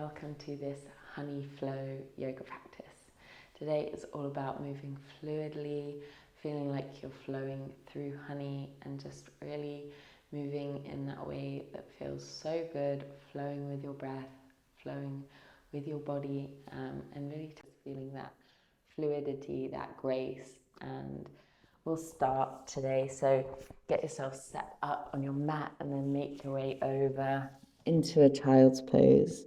welcome to this honey flow yoga practice. Today is all about moving fluidly, feeling like you're flowing through honey and just really moving in that way that feels so good, flowing with your breath, flowing with your body, and really just feeling that fluidity, that grace. And we'll start today, so get yourself set up on your mat and then make your way over into a child's pose.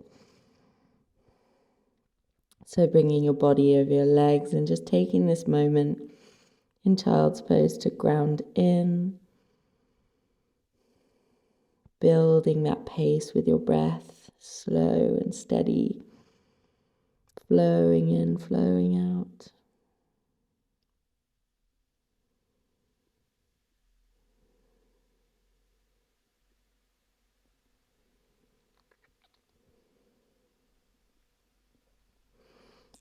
So bringing your body over your legs and just taking this moment in child's pose to ground in, building that pace with your breath, slow and steady, flowing in, flowing out.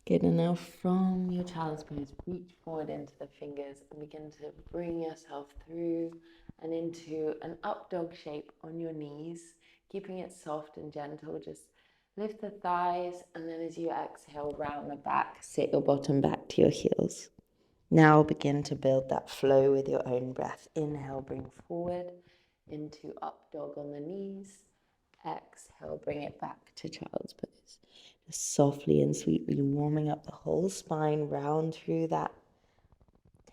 Good, and now from your child's pose, reach forward into the fingers and begin to bring yourself through and into an up dog shape on your knees, keeping it soft and gentle. Just lift the thighs, and then as you exhale, round the back, sit your bottom back to your heels. Now begin to build that flow with your own breath. Inhale, bring forward into up dog on the knees. Exhale, bring it back to child's pose. Just softly and sweetly warming up the whole spine, round through that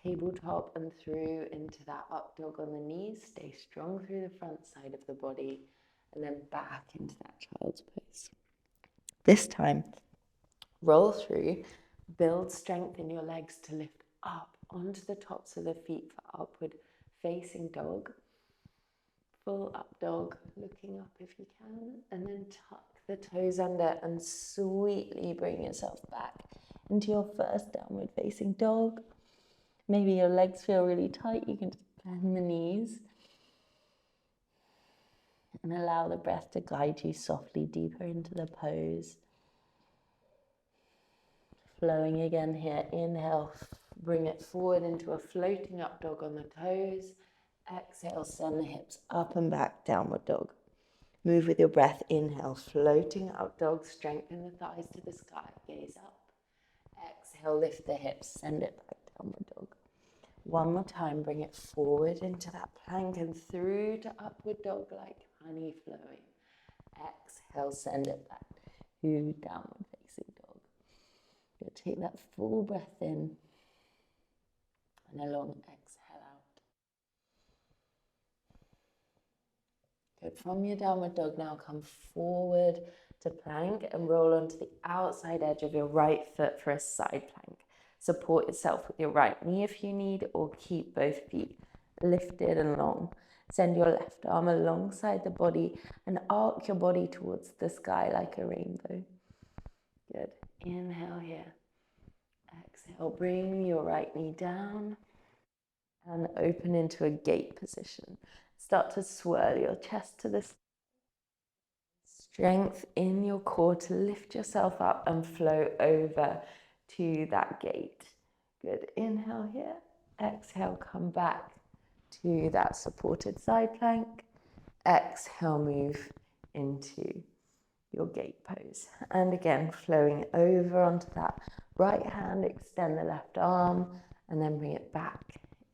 tabletop and through into that up dog on the knees. Stay strong through the front side of the body and then back into that child's pose. This time, roll through, build strength in your legs to lift up onto the tops of the feet for upward facing dog. Full up dog, looking up if you can, and then tuck the toes under and sweetly bring yourself back into your first downward facing dog. Maybe your legs feel really tight, you can just bend the knees and allow the breath to guide you softly deeper into the pose. Flowing again here, inhale, bring it forward into a floating up dog on the toes. Exhale, send the hips up and back, downward dog. Move with your breath, inhale, floating up dog, strengthen the thighs to the sky, gaze up. Exhale, lift the hips, send it back, downward dog. One more time, bring it forward into that plank and through to upward dog like honey flowing. Exhale, send it back to downward facing dog. You'll take that full breath in and a long exhale out. Good. From your downward dog, now come forward to plank and roll onto the outside edge of your right foot for a side plank. Support yourself with your right knee if you need, or keep both feet lifted and long. Send your left arm alongside the body and arc your body towards the sky like a rainbow. Good. Inhale here. Exhale, bring your right knee down and open into a gate position. Start to swirl your chest to the side. Strength in your core to lift yourself up and flow over to that gate. Good. Inhale here. Exhale, come back to that supported side plank. Exhale, move into your gate pose. And again, flowing over onto that right hand, extend the left arm, and then bring it back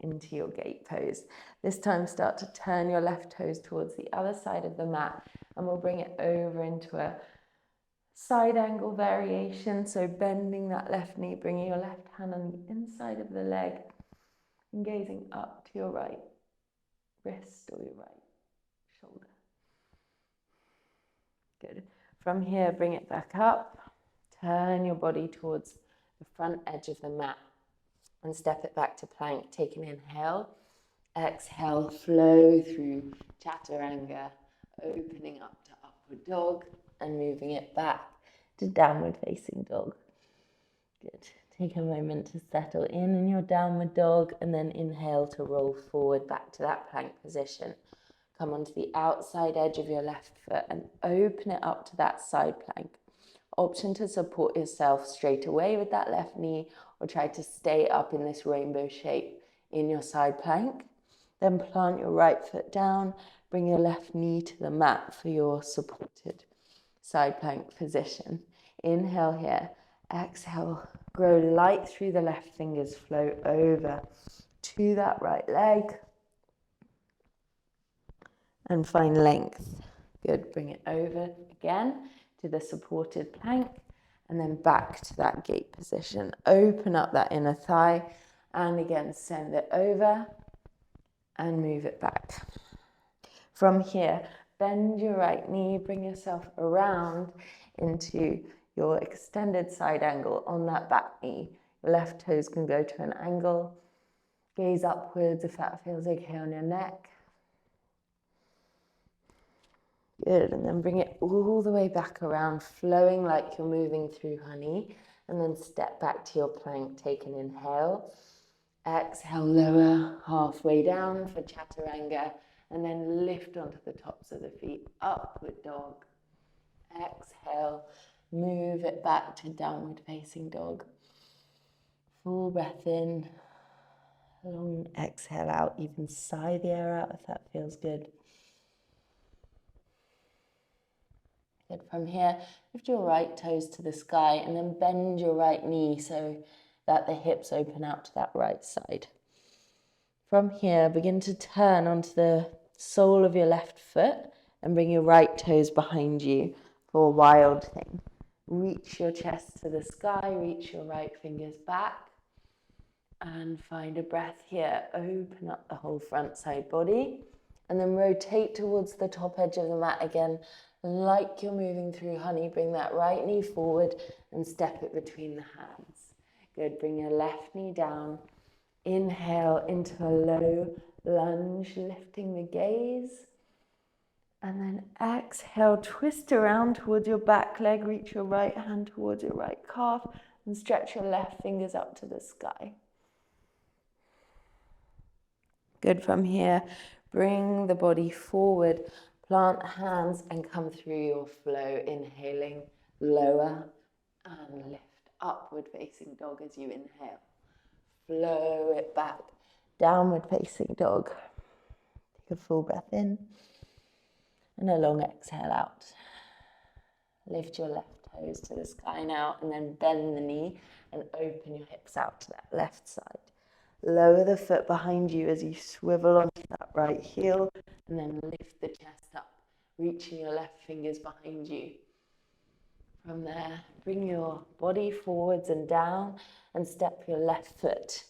into your gate pose. This time, start to turn your left toes towards the other side of the mat, and we'll bring it over into a side angle variation. So bending that left knee, bringing your left hand on the inside of the leg, and gazing up to your right wrist or your right shoulder. Good. From here, bring it back up, turn your body towards the front edge of the mat and step it back to plank. Take an inhale, exhale, flow through chaturanga, opening up to upward dog and moving it back to downward facing dog. Good. Take a moment to settle in your downward dog and then inhale to roll forward back to that plank position. Come onto the outside edge of your left foot and open it up to that side plank. Option to support yourself straight away with that left knee or try to stay up in this rainbow shape in your side plank. Then plant your right foot down, bring your left knee to the mat for your supported side plank position. Inhale here, exhale, grow light through the left fingers, flow over to that right leg and find length. Good, bring it over again to the supported plank and then back to that gate position. Open up that inner thigh and again send it over and move it back. From here, bend your right knee, bring yourself around into your extended side angle on that back knee. Your left toes can go to an angle. Gaze upwards if that feels okay on your neck. Good, and then bring it all the way back around, flowing like you're moving through honey. And then step back to your plank, take an inhale. Exhale, lower halfway down for chaturanga. And then lift onto the tops of the feet, upward dog. Exhale, move it back to downward facing dog. Full breath in. Long exhale out, you can sigh the air out if that feels good. Good, from here, lift your right toes to the sky and then bend your right knee so that the hips open out to that right side. From here, begin to turn onto the sole of your left foot and bring your right toes behind you for a wild thing. Reach your chest to the sky, reach your right fingers back and find a breath here. Open up the whole front side body and then rotate towards the top edge of the mat again. Like you're moving through honey, bring that right knee forward and step it between the hands. Good, bring your left knee down. Inhale into a low lunge, lifting the gaze. And then exhale, twist around towards your back leg, reach your right hand towards your right calf and stretch your left fingers up to the sky. Good, from here, bring the body forward. Plant hands and come through your flow, inhaling, lower and lift, upward facing dog as you inhale. Flow it back, downward facing dog. Take a full breath in and a long exhale out. Lift your left toes to the sky now and then bend the knee and open your hips out to that left side. Lower the foot behind you as you swivel onto that right heel and then lift the chest up, reaching your left fingers behind you. From there, bring your body forwards and down and step your left foot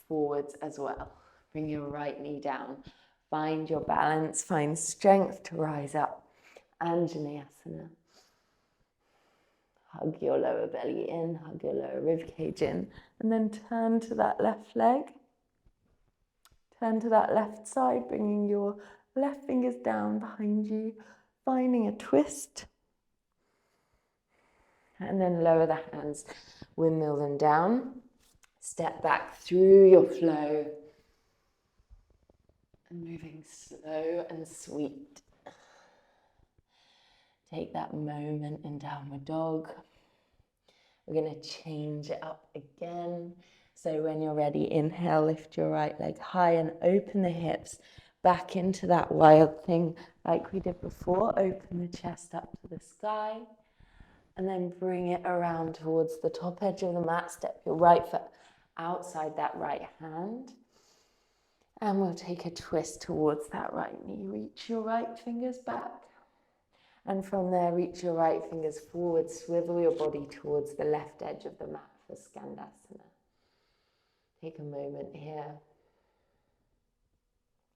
forwards as well. Bring your right knee down. Find your balance, find strength to rise up. Anjaneyasana. Hug your lower belly in, hug your lower rib cage in, and then turn to that left leg. Turn to that left side, bringing your left fingers down behind you, finding a twist. And then lower the hands, windmill them down. Step back through your flow. And moving slow and sweet. Take that moment in downward dog. We're going to change it up again. So when you're ready, inhale, lift your right leg high and open the hips back into that wild thing like we did before. Open the chest up to the sky and then bring it around towards the top edge of the mat. Step your right foot outside that right hand. And we'll take a twist towards that right knee. Reach your right fingers back. And from there, reach your right fingers forward, swivel your body towards the left edge of the mat for Skandasana. Take a moment here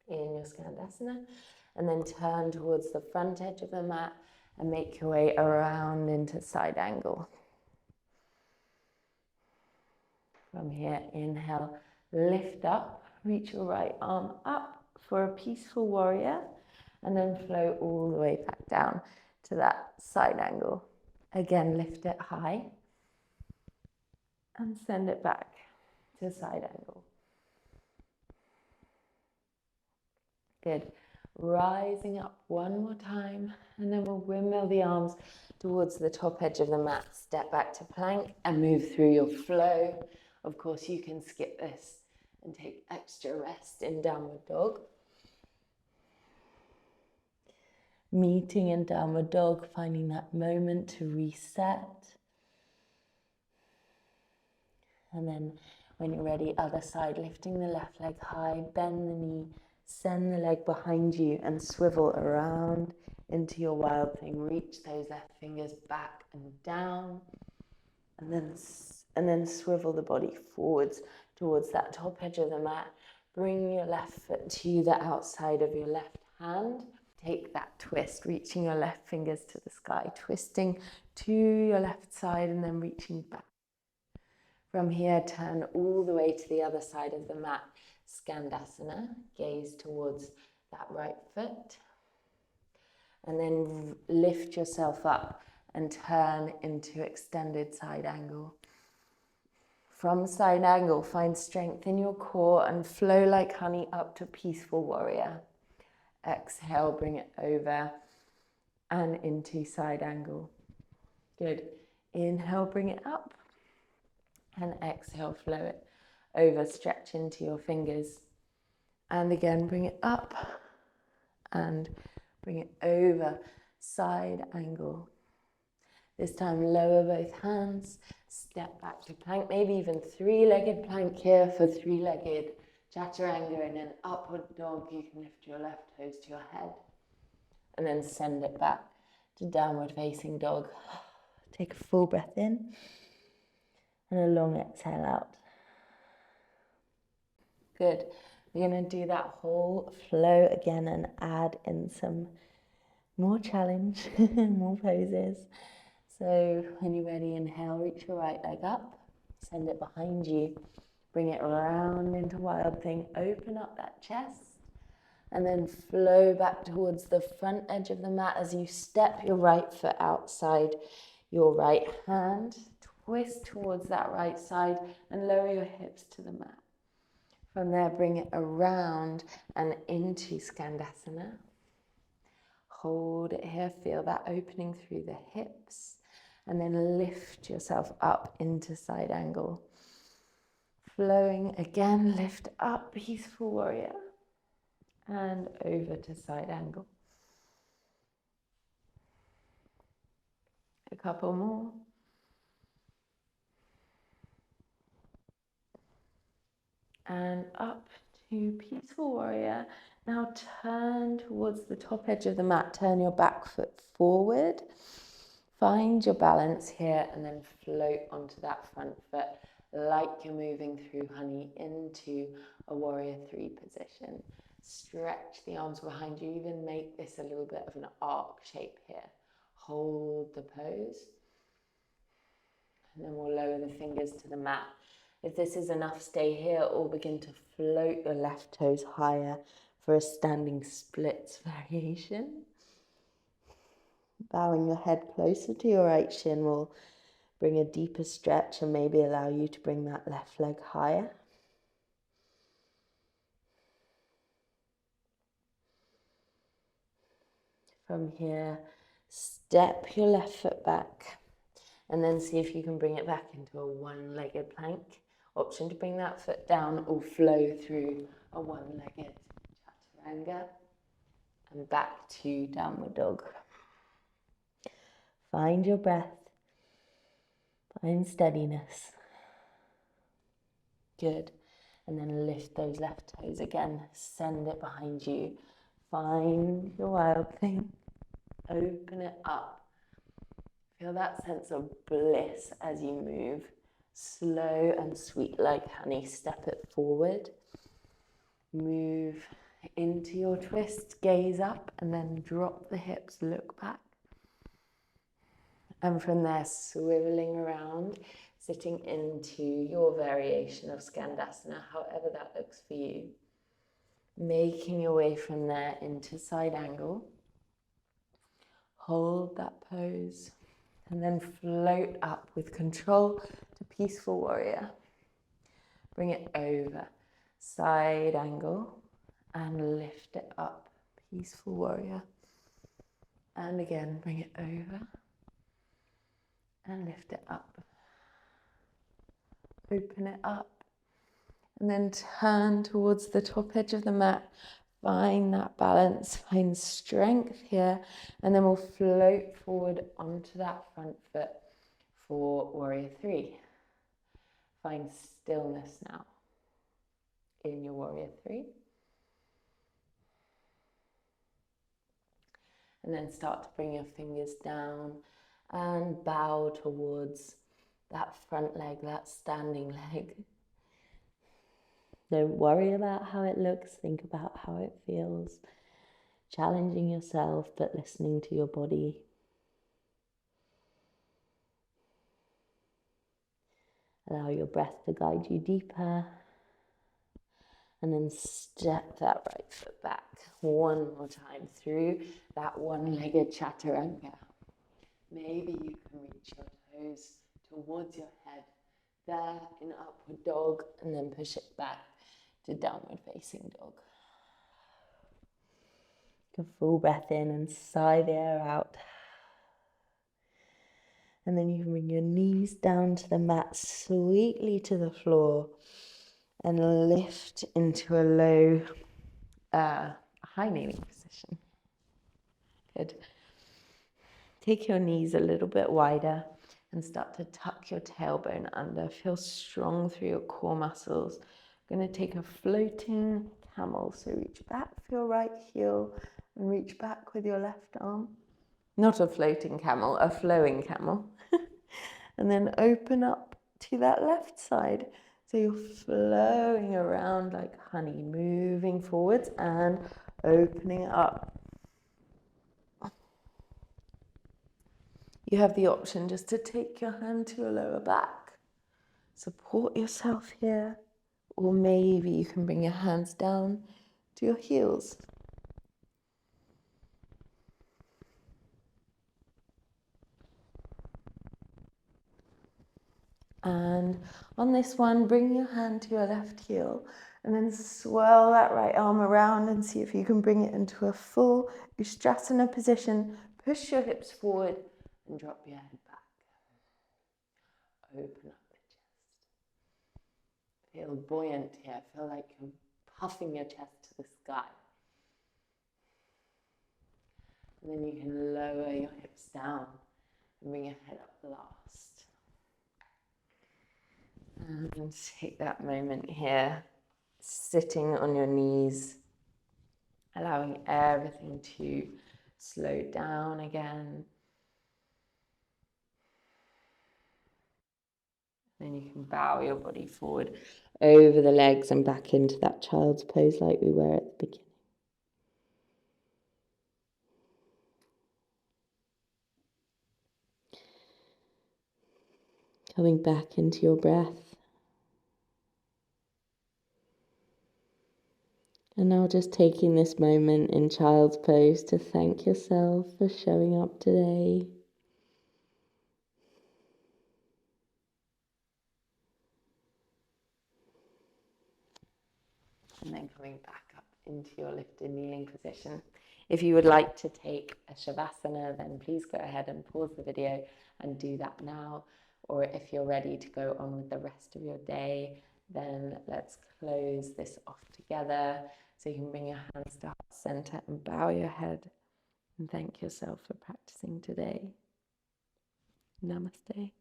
in your Skandasana, and then turn towards the front edge of the mat and make your way around into side angle. From here, inhale, lift up, reach your right arm up for a peaceful warrior, and then flow all the way back down to that side angle. Again, lift it high and send it back to side angle. Good. Rising up one more time, and then we'll windmill the arms towards the top edge of the mat. Step back to plank and move through your flow. Of course, you can skip this and take extra rest in downward dog. Meeting in downward dog, finding that moment to reset. And then when you're ready, other side, lifting the left leg high, bend the knee, send the leg behind you and swivel around into your wild thing. Reach those left fingers back and down, and then swivel the body forwards towards that top edge of the mat. Bring your left foot to the outside of your left hand. Take that twist, reaching your left fingers to the sky, twisting to your left side and then reaching back. From here, turn all the way to the other side of the mat. Skandasana, gaze towards that right foot. And then lift yourself up and turn into extended side angle. From side angle, find strength in your core and flow like honey up to peaceful warrior. Exhale, bring it over and into side angle. Good. Inhale, bring it up. And exhale, flow it over, stretch into your fingers. And again, bring it up and bring it over, side angle. This time, lower both hands, step back to plank, maybe even three-legged plank here for three-legged chaturanga, and then upward dog. You can lift your left toes to your head and then send it back to downward facing dog. Take a full breath in and a long exhale out. Good. We're going to do that whole flow again and add in some more challenge, more poses. So when you're ready, inhale, reach your right leg up, send it behind you, bring it around into wild thing, open up that chest, and then flow back towards the front edge of the mat as you step your right foot outside your right hand, twist towards that right side and lower your hips to the mat. From there, bring it around and into Skandasana. Hold it here, feel that opening through the hips, and then lift yourself up into side angle. Flowing again, lift up, peaceful warrior, and over to side angle. A couple more. And up to peaceful warrior. Now turn towards the top edge of the mat, turn your back foot forward. Find your balance here and then float onto that front foot like you're moving through honey into a warrior three position. Stretch the arms behind you, even make this a little bit of an arc shape here. Hold the pose. And then we'll lower the fingers to the mat. If this is enough, stay here or begin to float your left toes higher for a standing splits variation. Bowing your head closer to your right shin will bring a deeper stretch and maybe allow you to bring that left leg higher. From here, step your left foot back and then see if you can bring it back into a one-legged plank. Option to bring that foot down or flow through a one-legged chaturanga and back to downward dog. Find your breath, find steadiness. Good. And then lift those left toes again, send it behind you. Find your wild thing, open it up. Feel that sense of bliss as you move. Slow and sweet like honey, step it forward. Move into your twist, gaze up and then drop the hips, look back. And from there, swiveling around, sitting into your variation of Skandasana, however that looks for you. Making your way from there into side angle. Hold that pose and then float up with control to peaceful warrior. Bring it over, side angle, and lift it up, peaceful warrior. And again, bring it over and lift it up. Open it up and then turn towards the top edge of the mat. Find that balance, find strength here, and then we'll float forward onto that front foot for warrior three. Find stillness now in your warrior three. And then start to bring your fingers down and bow towards that front leg, that standing leg. Don't worry about how it looks, think about how it feels. Challenging yourself, but listening to your body. Allow your breath to guide you deeper. And then step that right foot back one more time through that one-legged chaturanga. Maybe you can reach your toes towards your head there in upward dog, and then push it back to downward facing dog. Take a full breath in and sigh the air out. And then you can bring your knees down to the mat, sweetly to the floor, and lift into a low, high kneeling position. Good. Take your knees a little bit wider and start to tuck your tailbone under. Feel strong through your core muscles. I'm going to take a floating camel. So reach back for your right heel and reach back with your left arm. Not a floating camel, a flowing camel. And then open up to that left side. So you're flowing around like honey, moving forwards and opening up. You have the option just to take your hand to your lower back. Support yourself here. Or maybe you can bring your hands down to your heels. And on this one, bring your hand to your left heel and then swirl that right arm around and see if you can bring it into a full Ustrasana position. Push your hips forward and drop your head back. Open up the chest. Feel buoyant here. Feel like you're puffing your chest to the sky. And then you can lower your hips down and bring your head up last. And take that moment here, sitting on your knees, allowing everything to slow down again. Then you can bow your body forward over the legs and back into that child's pose like we were at the beginning. Coming back into your breath. And now just taking this moment in child's pose to thank yourself for showing up today. And then coming back up into your lifted kneeling position. If you would like to take a Shavasana, then please go ahead and pause the video and do that now. Or if you're ready to go on with the rest of your day, then let's close this off together. So you can bring your hands to heart center and bow your head and thank yourself for practicing today. Namaste.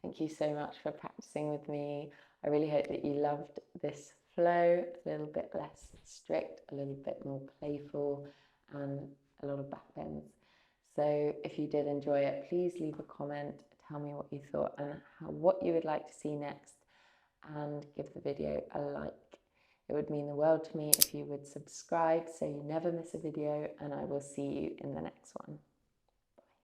Thank you so much for practicing with me. I really hope that you loved this flow, a little bit less strict, a little bit more playful, and a lot of back bends. So if you did enjoy it, please leave a comment, tell me what you thought and what you would like to see next, and give the video a like. It would mean the world to me if you would subscribe so you never miss a video, and I will see you in the next one.